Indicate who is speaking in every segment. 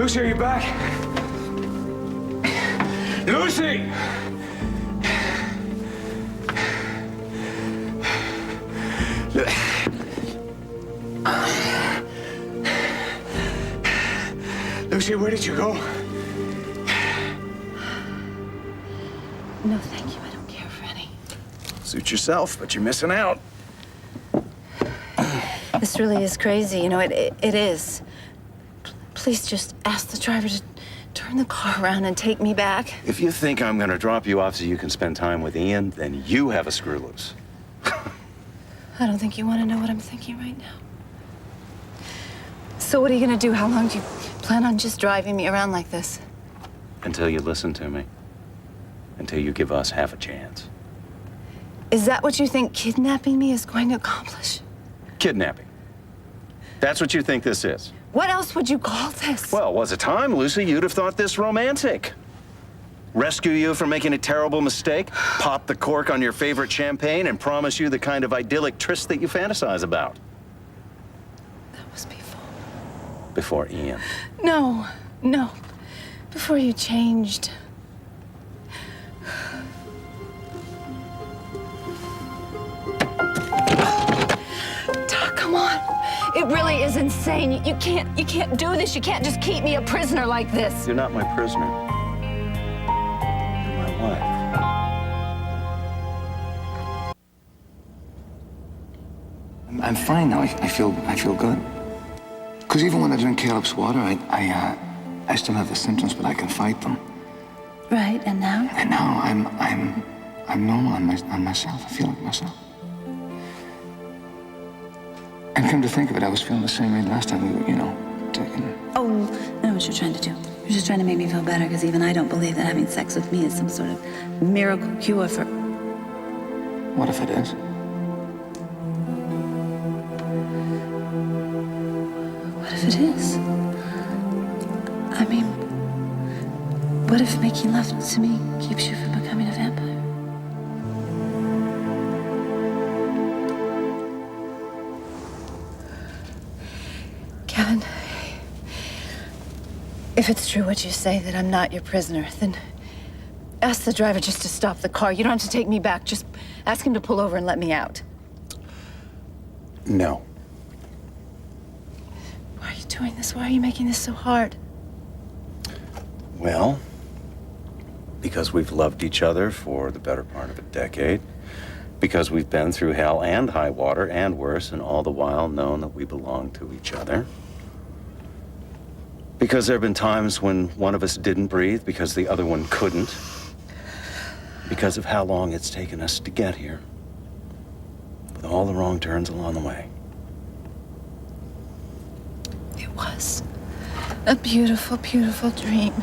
Speaker 1: Lucy, are you back? Lucy! Lucy, where did you go?
Speaker 2: No, thank you. I don't care for any.
Speaker 3: Suit yourself, but you're missing out.
Speaker 2: This really is crazy. You know, it is. Please just ask the driver to turn the car around and take me back.
Speaker 3: If you think I'm gonna drop you off so you can spend time with Ian, then you have a screw loose.
Speaker 2: I don't think you want to know what I'm thinking right now. So what are you going to do? How long do you plan on just driving me around like this?
Speaker 3: Until you listen to me. Until you give us half a chance.
Speaker 2: Is that what you think kidnapping me is going to accomplish?
Speaker 3: Kidnapping. That's what you think this is.
Speaker 2: What else would you call this?
Speaker 3: Well, was it time, Lucy, you'd have thought this romantic. Rescue you from making a terrible mistake, pop the cork on your favorite champagne, and promise you the kind of idyllic tryst that you fantasize about.
Speaker 2: That was before.
Speaker 3: Before Ian.
Speaker 2: No. Before you changed. Doc, come on. It really is insane. You can't do this. You can't just keep me a prisoner like this.
Speaker 3: You're not my prisoner. You're my wife.
Speaker 4: I'm fine now. I feel good. Because even when I drink Caleb's water, I still have the symptoms, but I can fight them.
Speaker 2: Right, and now?
Speaker 4: And now I'm normal on myself. I feel like myself. And come to think of it, I was feeling the same way last time we were, taking.
Speaker 5: Oh, I know what you're trying to do. You're just trying to make me feel better, because even I don't believe that having sex with me is some sort of miracle cure for...
Speaker 4: What if it is?
Speaker 5: What if it is? I mean, what if making love to me keeps you from becoming a vampire?
Speaker 2: Kevin, if it's true what you say, that I'm not your prisoner, then ask the driver just to stop the car. You don't have to take me back. Just ask him to pull over and let me out.
Speaker 3: No.
Speaker 2: Why are you doing this? Why are you making this so hard?
Speaker 3: Well, because we've loved each other for the better part of a decade. Because we've been through hell and high water and worse, and all the while known that we belong to each other. Because there have been times when one of us didn't breathe because the other one couldn't. Because of how long it's taken us to get here. With all the wrong turns along the way.
Speaker 2: It was a beautiful, beautiful dream.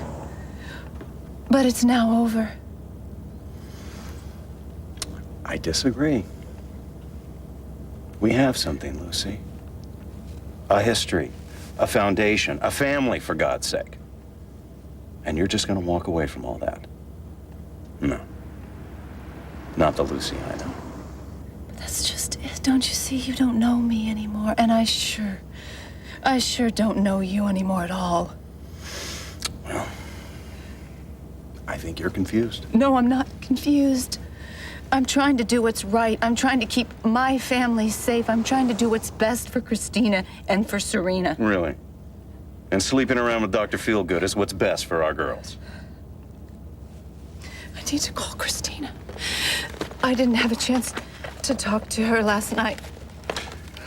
Speaker 2: But it's now over.
Speaker 3: I disagree. We have something, Lucy. A history, a foundation, a family, for God's sake. And you're just gonna walk away from all that? No. Not the Lucy I know.
Speaker 2: But that's just it. Don't you see? You don't know me anymore. And I sure don't know you anymore at all.
Speaker 3: Well, I think you're confused.
Speaker 2: No, I'm not confused. I'm trying to do what's right. I'm trying to keep my family safe. I'm trying to do what's best for Christina and for Serena.
Speaker 3: Really? And sleeping around with Dr. Feelgood is what's best for our girls.
Speaker 2: I need to call Christina. I didn't have a chance to talk to her last night.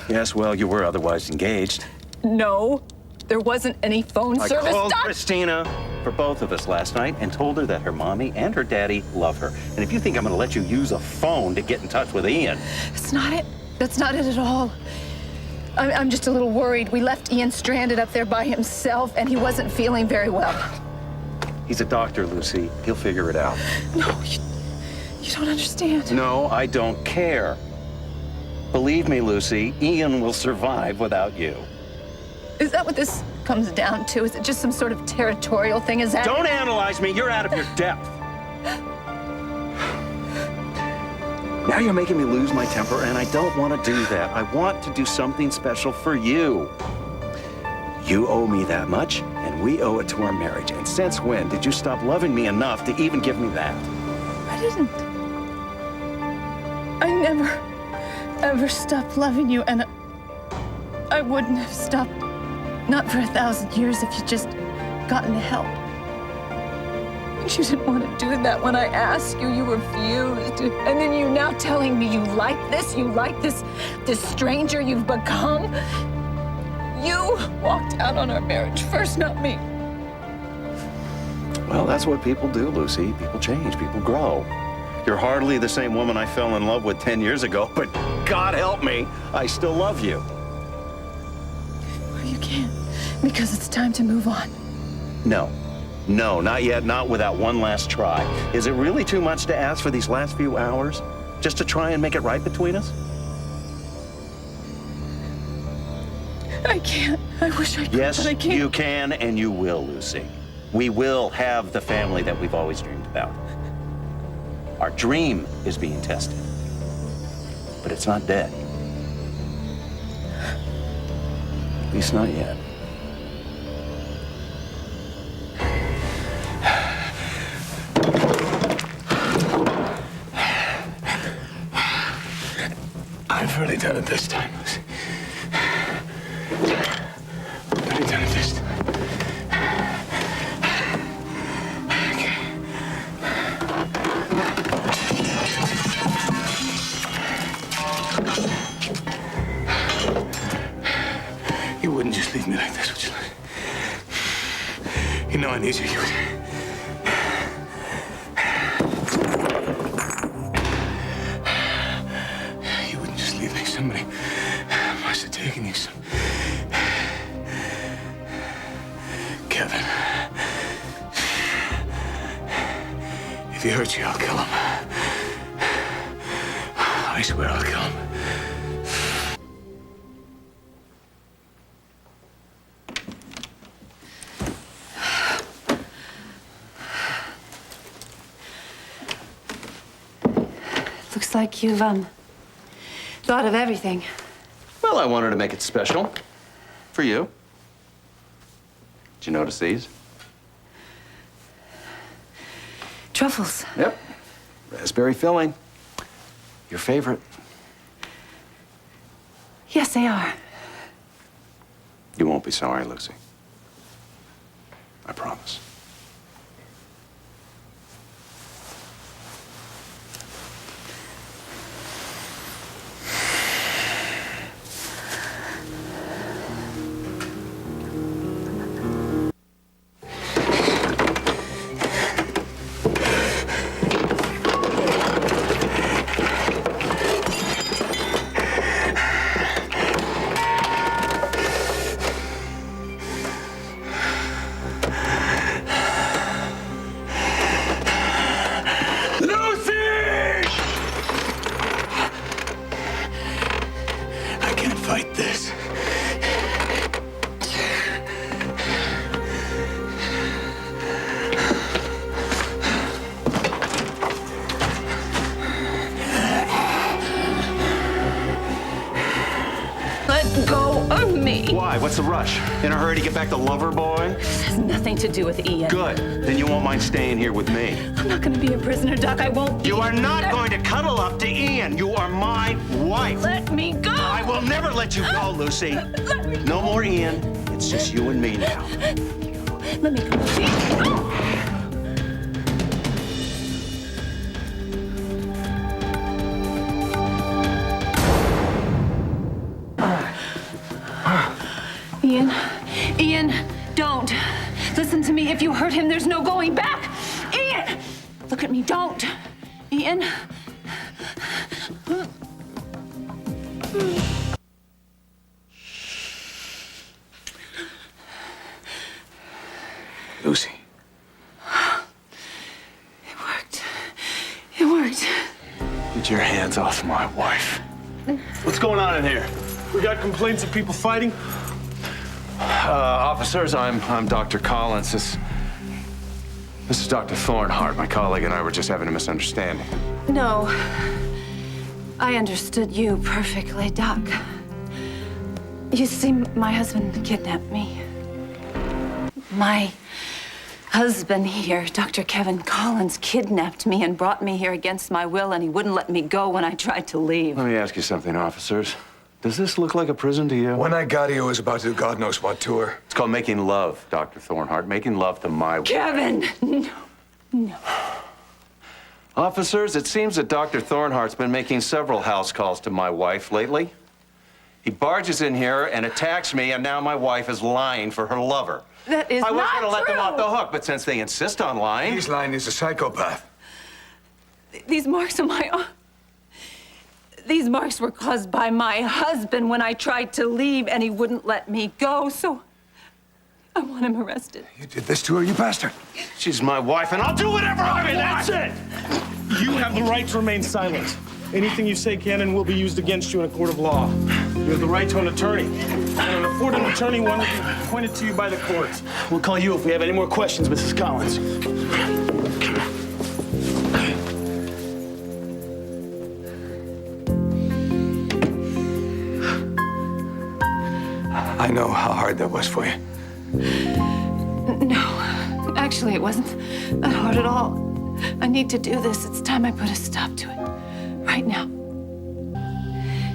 Speaker 3: Yes, well, you were otherwise engaged.
Speaker 2: No, there wasn't any phone
Speaker 3: I
Speaker 2: service.
Speaker 3: called Christina for both of us last night and told her that her mommy and her daddy love her. And if you think I'm gonna let you use a phone to get in touch with Ian...
Speaker 2: That's not it. That's not it at all. I'm just a little worried. We left Ian stranded up there by himself, and he wasn't feeling very well.
Speaker 3: He's a doctor, Lucy. He'll figure it out.
Speaker 2: No, you don't understand.
Speaker 3: No, I don't care. Believe me, Lucy, Ian will survive without you.
Speaker 2: Is that what this comes down to? Is it just some sort of territorial thing? Is that...
Speaker 3: Don't analyze me. You're out of your depth. Now you're making me lose my temper, and I don't want to do that. I want to do something special for you. You owe me that much, and we owe it to our marriage. And since when did you stop loving me enough to even give me that?
Speaker 2: I didn't. I never, ever stopped loving you, and I wouldn't have stopped, not for 1,000 years, if you'd just gotten help. You didn't want to do that when I asked you. You refused. And then you're now telling me you like this stranger you've become. You walked out on our marriage first, not me.
Speaker 3: Well, that's what people do, Lucy. People change, people grow. You're hardly the same woman I fell in love with 10 years ago, but God help me, I still love you.
Speaker 2: Well, you can't, because it's time to move on.
Speaker 3: No. No, not yet, not without one last try. Is it really too much to ask for these last few hours? Just to try and make it right between us?
Speaker 2: I can't. I wish I could,
Speaker 3: Yes,
Speaker 2: but I can't.
Speaker 3: you can and you will, Lucy. We will have the family that we've always dreamed about. Our dream is being tested, but it's not dead. At least not yet.
Speaker 4: I've really done it this time, Lucy. I've really done it this time. Okay. You wouldn't just leave me like this, would you, Lucy? You know I need you. You would. Somebody must have taken you some. Kevin. If he hurts you, I'll kill him. I swear I'll kill him.
Speaker 5: Looks like you've, thought of everything.
Speaker 3: Well, I wanted to make it special. For you. Did you notice these?
Speaker 5: Truffles.
Speaker 3: Yep. Raspberry filling. Your favorite.
Speaker 5: Yes, they are.
Speaker 3: You won't be sorry, Lucy. I promise.
Speaker 4: Fight this.
Speaker 2: Let go of me.
Speaker 3: Why? What's the rush? In a hurry to get back to Loverboy?
Speaker 2: This has nothing to do with Ian.
Speaker 3: Good. Then you won't mind staying here with me.
Speaker 2: I'm not going to be a prisoner, Doc. I won't be.
Speaker 3: You are not going to cuddle up to Ian. You are my wife.
Speaker 2: Let me go.
Speaker 3: I will never let you go, Lucy.
Speaker 2: Let me
Speaker 3: No more Ian. It's just you and me now.
Speaker 2: Let me go. Ian, don't. Listen to me. If you hurt him, there's no going back. Ian! Look at me. Don't. Ian?
Speaker 4: Lucy.
Speaker 2: It worked. It worked.
Speaker 4: Get your hands off my wife.
Speaker 6: What's going on in here? We got complaints of people fighting?
Speaker 4: Officers, I'm Dr. Collins. This is Dr. Thornhart. My colleague and I were just having a misunderstanding.
Speaker 5: No. I understood you perfectly, Doc. You see, my husband kidnapped me. My husband here, Dr. Kevin Collins, kidnapped me and brought me here against my will, and he wouldn't let me go when I tried to leave.
Speaker 3: Let me ask you something, officers. Does this look like a prison to you?
Speaker 7: When I got here, I was about to do God knows what to her.
Speaker 3: It's called making love, Dr. Thornhart. Making love to my wife.
Speaker 5: Kevin! No.
Speaker 3: Officers, it seems that Dr. Thornhart's been making several house calls to my wife lately. He barges in here and attacks me, and now my wife is lying for her lover.
Speaker 5: That is
Speaker 3: I was
Speaker 5: not
Speaker 3: going to let them
Speaker 5: true.
Speaker 3: off the hook, but since they insist on lying...
Speaker 7: He's lying, he's a psychopath.
Speaker 5: These marks on my arm. These marks were caused by my husband when I tried to leave and he wouldn't let me go, so I want him arrested.
Speaker 7: You did this to her, you bastard.
Speaker 3: She's my wife, and I'll do whatever I
Speaker 6: Okay,
Speaker 3: want.
Speaker 6: that's it. You have the right to remain silent. Anything you say can and will be used against you in a court of law. You have the right to an attorney. And an afforded attorney, one will be appointed to you by the court. We'll call you if we have any more questions, Mrs. Collins.
Speaker 7: I know how hard that was for you.
Speaker 5: No, actually, it wasn't that hard at all. I need to do this. It's time I put a stop to it. Right now.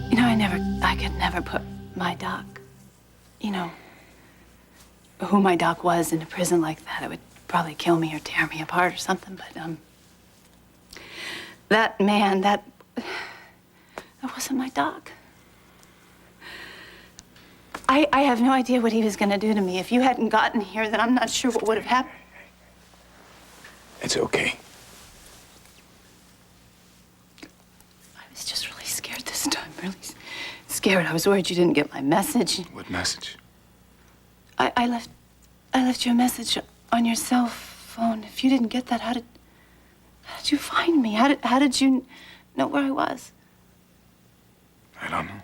Speaker 5: You know, I could never put my doc, you know, who my doc was in a prison like that. It would probably kill me or tear me apart or something, but, that man, that wasn't my doc. I have no idea what he was gonna do to me. If you hadn't gotten here, then I'm not sure what would have happened.
Speaker 7: It's okay.
Speaker 5: I was just really scared this time, really scared. I was worried you didn't get my message.
Speaker 7: What message?
Speaker 5: I left you a message on your cell phone. If you didn't get that, how did you find me? How did you know where I was?
Speaker 7: I don't know.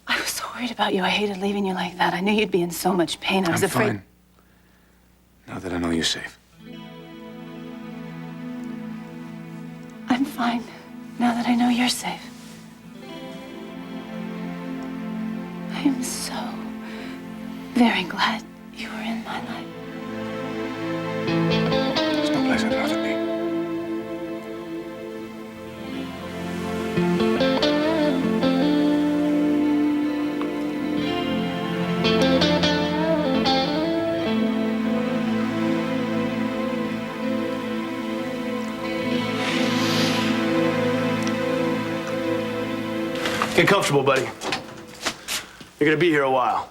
Speaker 5: I was so worried about you. I hated leaving you like that. I knew you'd be in so much pain. I was
Speaker 7: I'm
Speaker 5: afraid.
Speaker 7: fine. Now that I know you're safe.
Speaker 5: I'm fine now that I know you're safe. I am so very glad you were in my life.
Speaker 7: There's no place I'd rather be.
Speaker 6: Get comfortable, buddy. You're gonna be here a while.